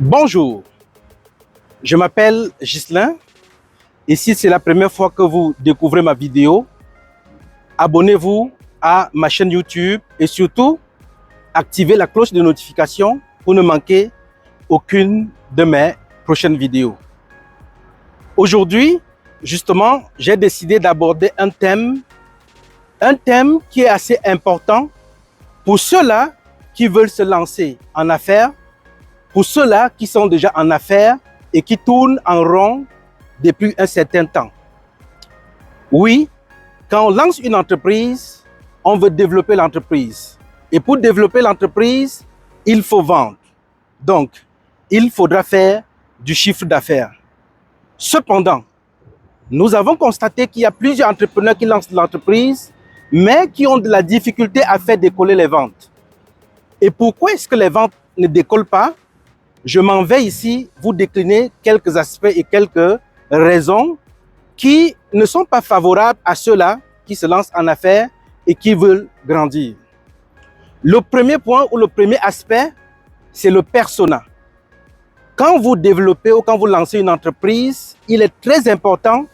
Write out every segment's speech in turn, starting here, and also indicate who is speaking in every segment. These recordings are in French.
Speaker 1: Bonjour, je m'appelle Ghislain et si c'est la première fois que vous découvrez ma vidéo, abonnez-vous à ma chaîne YouTube et surtout, activez la cloche de notification pour ne manquer aucune de mes prochaines vidéos. Aujourd'hui, justement, j'ai décidé d'aborder un thème qui est assez important pour ceux-là qui veulent se lancer en affaires, pour ceux-là qui sont déjà en affaires et qui tournent en rond depuis un certain temps. Oui, quand on lance une entreprise, on veut développer l'entreprise. Et pour développer l'entreprise, il faut vendre. Donc, il faudra faire du chiffre d'affaires. Cependant, nous avons constaté qu'il y a plusieurs entrepreneurs qui lancent l'entreprise, mais qui ont de la difficulté à faire décoller les ventes. Et pourquoi est-ce que les ventes ne décollent pas? Je m'en vais ici vous décliner quelques aspects et quelques raisons qui ne sont pas favorables à ceux-là qui se lancent en affaires et qui veulent grandir. Le premier point ou le premier aspect, c'est le persona. Quand vous développez ou quand vous lancez une entreprise, il est très important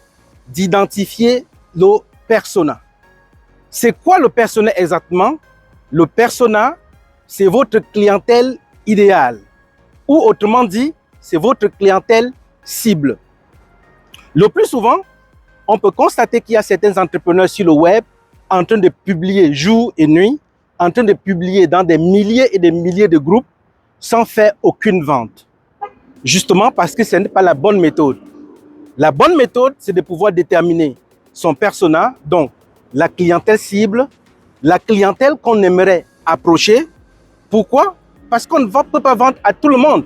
Speaker 1: d'identifier le persona. C'est quoi le persona exactement? Le persona, c'est votre clientèle idéale. Ou autrement dit, c'est votre clientèle cible. Le plus souvent, on peut constater qu'il y a certains entrepreneurs sur le web en train de publier jour et nuit, en train de publier dans des milliers et des milliers de groupes sans faire aucune vente. Justement parce que ce n'est pas la bonne méthode. La bonne méthode, c'est de pouvoir déterminer son persona, donc la clientèle cible, la clientèle qu'on aimerait approcher. Pourquoi? Parce qu'on ne peut pas vendre à tout le monde.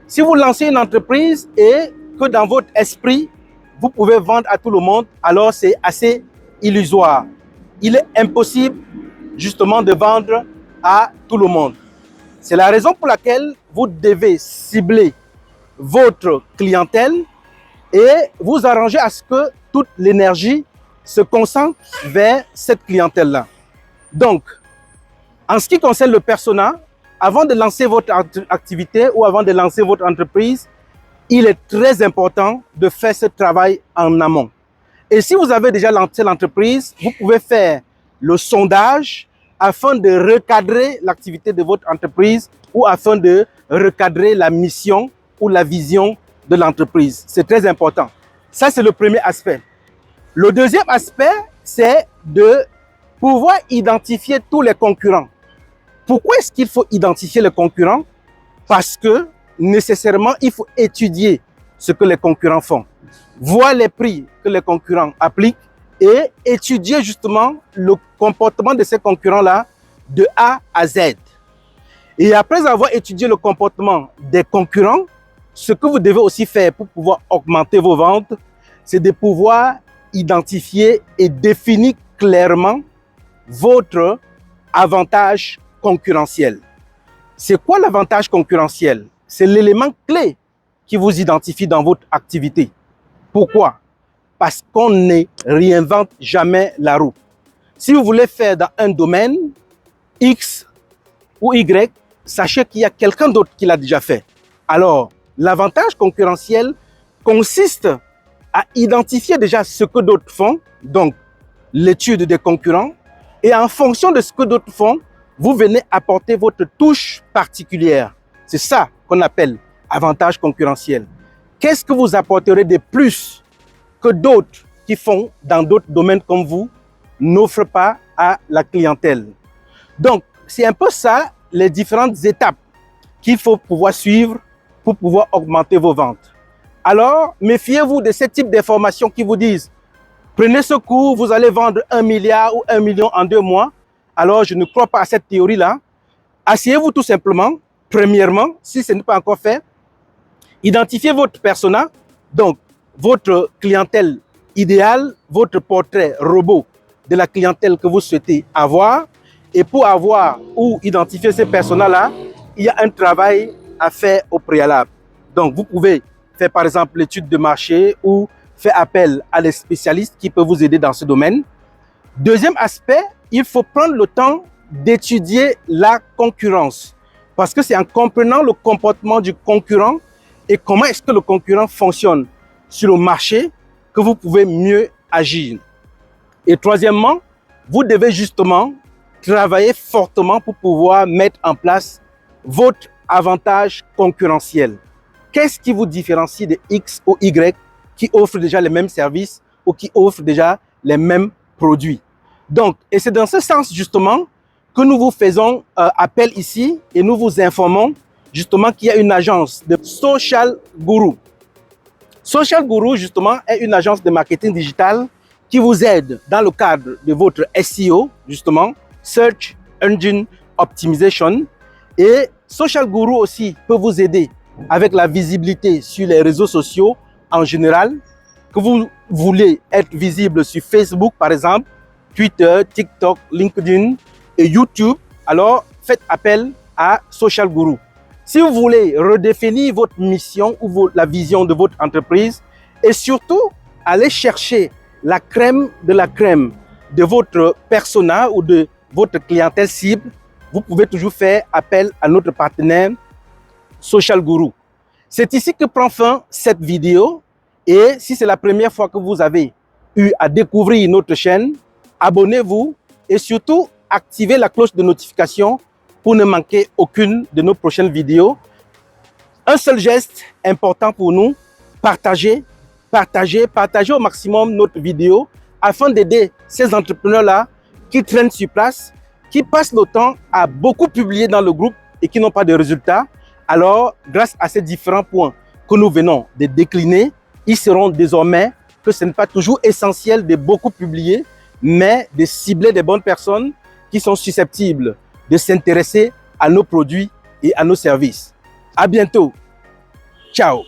Speaker 1: Si vous lancez une entreprise et que dans votre esprit, vous pouvez vendre à tout le monde, alors c'est assez illusoire. Il est impossible justement de vendre à tout le monde. C'est la raison pour laquelle vous devez cibler votre clientèle et vous arranger à ce que toute l'énergie se concentre vers cette clientèle-là. Donc, en ce qui concerne le persona, avant de lancer votre activité ou avant de lancer votre entreprise, il est très important de faire ce travail en amont. Et si vous avez déjà lancé l'entreprise, vous pouvez faire le sondage afin de recadrer l'activité de votre entreprise ou afin de recadrer la mission ou la vision de l'entreprise. C'est très important. Ça, c'est le premier aspect. Le deuxième aspect, c'est de pouvoir identifier tous les concurrents. Pourquoi est-ce qu'il faut identifier les concurrents? Parce que nécessairement, il faut étudier ce que les concurrents font, voir les prix que les concurrents appliquent et étudier justement le comportement de ces concurrents-là de A à Z. Et après avoir étudié le comportement des concurrents, ce que vous devez aussi faire pour pouvoir augmenter vos ventes, c'est de pouvoir identifier et définir clairement votre avantage concurrentiel. C'est quoi l'avantage concurrentiel? C'est l'élément clé qui vous identifie dans votre activité. Pourquoi? Parce qu'on ne réinvente jamais la roue. Si vous voulez faire dans un domaine X ou Y, sachez qu'il y a quelqu'un d'autre qui l'a déjà fait. Alors, l'avantage concurrentiel consiste à identifier déjà ce que d'autres font, donc l'étude des concurrents, et en fonction de ce que d'autres font, vous venez apporter votre touche particulière. C'est ça qu'on appelle avantage concurrentiel. Qu'est-ce que vous apporterez de plus que d'autres qui font dans d'autres domaines comme vous n'offrent pas à la clientèle? Donc, c'est un peu ça les différentes étapes qu'il faut pouvoir suivre pour pouvoir augmenter vos ventes. Alors, méfiez-vous de ce type d'informations qui vous disent « Prenez ce cours, vous allez vendre 1 milliard ou 1 million en 2 mois ». Alors, je ne crois pas à cette théorie-là. Asseyez-vous tout simplement. Premièrement, si ce n'est pas encore fait, identifiez votre persona, donc votre clientèle idéale, votre portrait robot de la clientèle que vous souhaitez avoir. Et pour avoir ou identifier ces personas-là, il y a un travail à faire au préalable. Donc, vous pouvez faire par exemple l'étude de marché ou faire appel à des spécialistes qui peuvent vous aider dans ce domaine. Deuxième aspect, il faut prendre le temps d'étudier la concurrence. Parce que c'est en comprenant le comportement du concurrent et comment est-ce que le concurrent fonctionne sur le marché que vous pouvez mieux agir. Et troisièmement, vous devez justement travailler fortement pour pouvoir mettre en place votre avantage concurrentiel. Qu'est-ce qui vous différencie de X ou Y qui offrent déjà les mêmes services ou qui offrent déjà les mêmes produits? Donc, et c'est dans ce sens justement que nous vous faisons appel ici et nous vous informons justement qu'il y a une agence de Social Guru. Social Guru, justement, est une agence de marketing digital qui vous aide dans le cadre de votre SEO, justement, Search Engine Optimization. Et Social Guru aussi peut vous aider avec la visibilité sur les réseaux sociaux en général, que vous voulez être visible sur Facebook, par exemple, Twitter, TikTok, LinkedIn et YouTube, alors faites appel à Social Guru. Si vous voulez redéfinir votre mission ou la vision de votre entreprise et surtout aller chercher la crème de votre persona ou de votre clientèle cible, vous pouvez toujours faire appel à notre partenaire Social Guru. C'est ici que prend fin cette vidéo et si c'est la première fois que vous avez eu à découvrir notre chaîne, abonnez-vous et surtout activez la cloche de notification pour ne manquer aucune de nos prochaines vidéos. Un seul geste important pour nous, partagez au maximum notre vidéo afin d'aider ces entrepreneurs-là qui traînent sur place, qui passent le temps à beaucoup publier dans le groupe et qui n'ont pas de résultats. Alors, grâce à ces différents points que nous venons de décliner, ils seront désormais que ce n'est pas toujours essentiel de beaucoup publier, mais de cibler des bonnes personnes qui sont susceptibles de s'intéresser à nos produits et à nos services. À bientôt. Ciao.